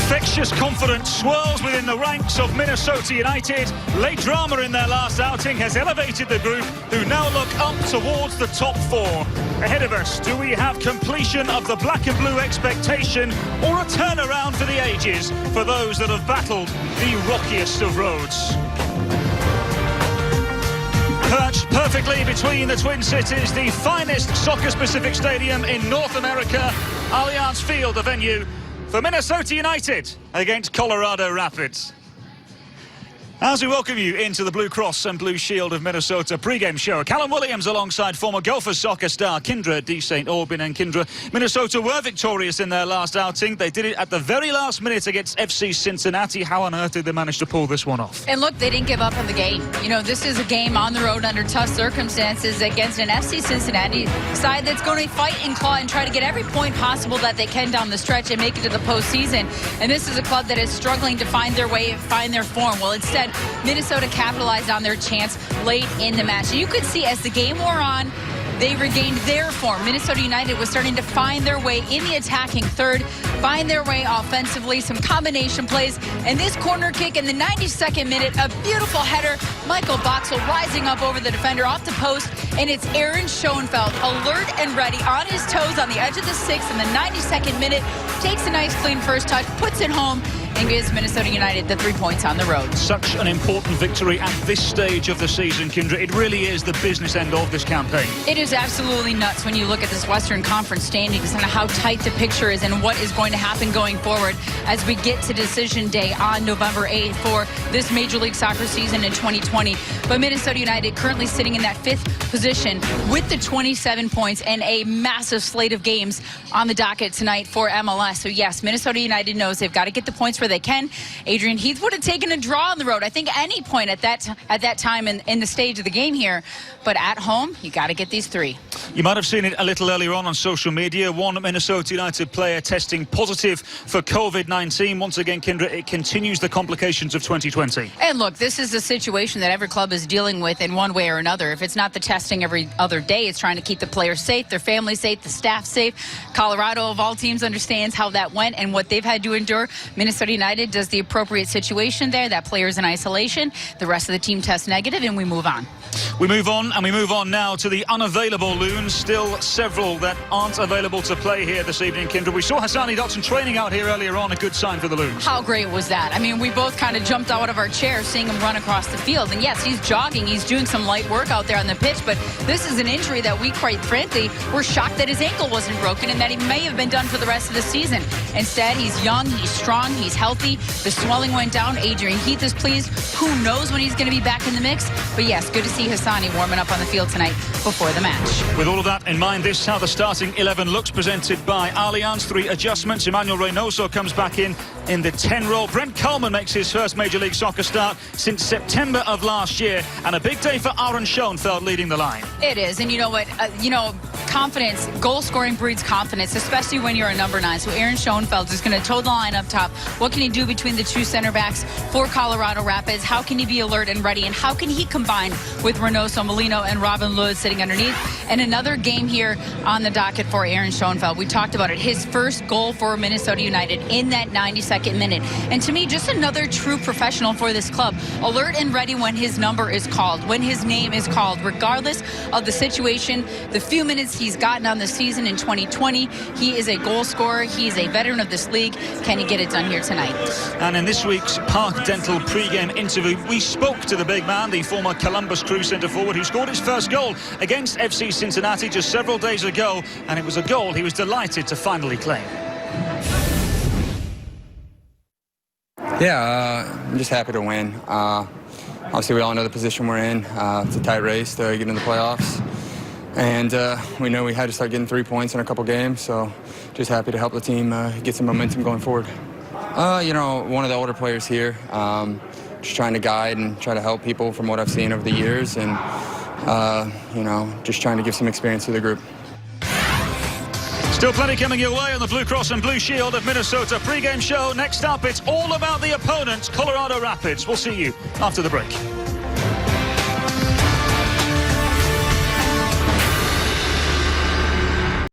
Infectious confidence swirls within the ranks of Minnesota United. Late drama in their last outing has elevated the group, who now look up towards the top four. Ahead of us, do we have completion of the black and blue expectation, or a turnaround for the ages for those that have battled the rockiest of roads? Perched perfectly between the Twin Cities, the finest soccer-specific stadium in North America, Allianz Field, the venue for Minnesota United against Colorado Rapids. As we welcome you into the Blue Cross and Blue Shield of Minnesota pregame show, Callum Williams alongside former Gophers soccer star Kyndra de St. Aubin. And Kyndra, Minnesota were victorious in their last outing. They did it at the very last minute against FC Cincinnati. How on earth did they manage to pull this one off? And look, they didn't give up on the game. You know, this is a game on the road under tough circumstances against an FC Cincinnati side that's going to fight and claw and try to get every point possible that they can down the stretch and make it to the postseason. And this is a club that is struggling to find their way and find their form. Well, instead, Minnesota capitalized on their chance late in the match. And you could see as the game wore on, they regained their form. Minnesota United was starting to find their way in the attacking third, find their way offensively, some combination plays, and this corner kick in the 92nd minute, a beautiful header. Michael Boxall rising up over the defender off the post, and it's Aaron Schoenfeld, alert and ready, on his toes on the edge of the sixth in the 92nd minute, takes a nice clean first touch, puts it home, and gives Minnesota United the 3 points on the road. Such an important victory at this stage of the season, Kyndra. It really is the business end of this campaign. It is absolutely nuts when you look at this Western Conference standings and how tight the picture is and what is going to happen going forward as we get to decision day on November 8th for this Major League Soccer season in 2020. But Minnesota United currently sitting in that 5th position with the 27 points and a massive slate of games on the docket tonight for MLS. So yes, Minnesota United knows they've got to get the points where they can. Adrian Heath would have taken a draw on the road, I think, any point at that time in the stage of the game here. But at home, you got to get these 3. You might have seen it a little earlier on social media. One Minnesota United player testing positive for COVID-19. Once again, Kyndra, it continues the complications of 2020. And look, this is a situation that every club is dealing with in one way or another. If it's not the testing every other day, it's trying to keep the players safe, their families safe, the staff safe. Colorado, of all teams, understands how that went and what they've had to endure. Minnesota United does the appropriate situation there. That player's in isolation. The rest of the team tests negative, and we move on. We move on, and we move on now to the unavailable Loons. Still several that aren't available to play here this evening, Kyndra. We saw Hassani Dotson training out here earlier on, a good sign for the Loons. How great was that? I mean, we both kind of jumped out of our chairs seeing him run across the field. And yes, he's jogging, he's doing some light work out there on the pitch, but this is an injury that we, quite frankly, were shocked that his ankle wasn't broken and that he may have been done for the rest of the season. Instead, he's young, he's strong, he's healthy. The swelling went down. Adrian Heath is pleased. Who knows when he's going to be back in the mix? But yes, good to see Hassani warming up on the field tonight before the match. With all of that in mind, this is how the starting 11 looks, presented by Allianz. 3 adjustments. Emmanuel Reynoso comes back in the 10 role. Brent Coleman makes his first Major League Soccer start since September of last year. And a big day for Aaron Schoenfeld leading the line. It is. And you know what? Confidence, goal scoring breeds confidence, especially when you're a number 9. So Aaron Schoenfeld is going to toe the line up top. What can he do between the 2 center backs for Colorado Rapids? How can he be alert and ready? And how can he combine with Reynoso, Molino, and Robin Lod sitting underneath? And another game here on the docket for Aaron Schoenfeld. We talked about it. His first goal for Minnesota United in that 92nd minute. And to me, just another true professional for this club. Alert and ready when his number is called, when his name is called, regardless of the situation, the few minutes he's gotten on the season in 2020. He is a goal scorer. He's a veteran of this league. Can he get it done here tonight? And in this week's Park Dental pregame interview, we spoke to the big man, the former Columbus Crew centre forward, who scored his first goal against FC Cincinnati just several days ago, and it was a goal he was delighted to finally claim. Yeah, I'm just happy to win. Obviously, we all know the position we're in. It's a tight race to get in the playoffs. And we know we had to start getting 3 points in a couple games, so just happy to help the team get some momentum going forward. One of the older players here, just trying to guide and try to help people from what I've seen over the years, and, just trying to give some experience to the group. Still plenty coming your way on the Blue Cross and Blue Shield of Minnesota pregame show. Next up, it's all about the opponents, Colorado Rapids. We'll see you after the break.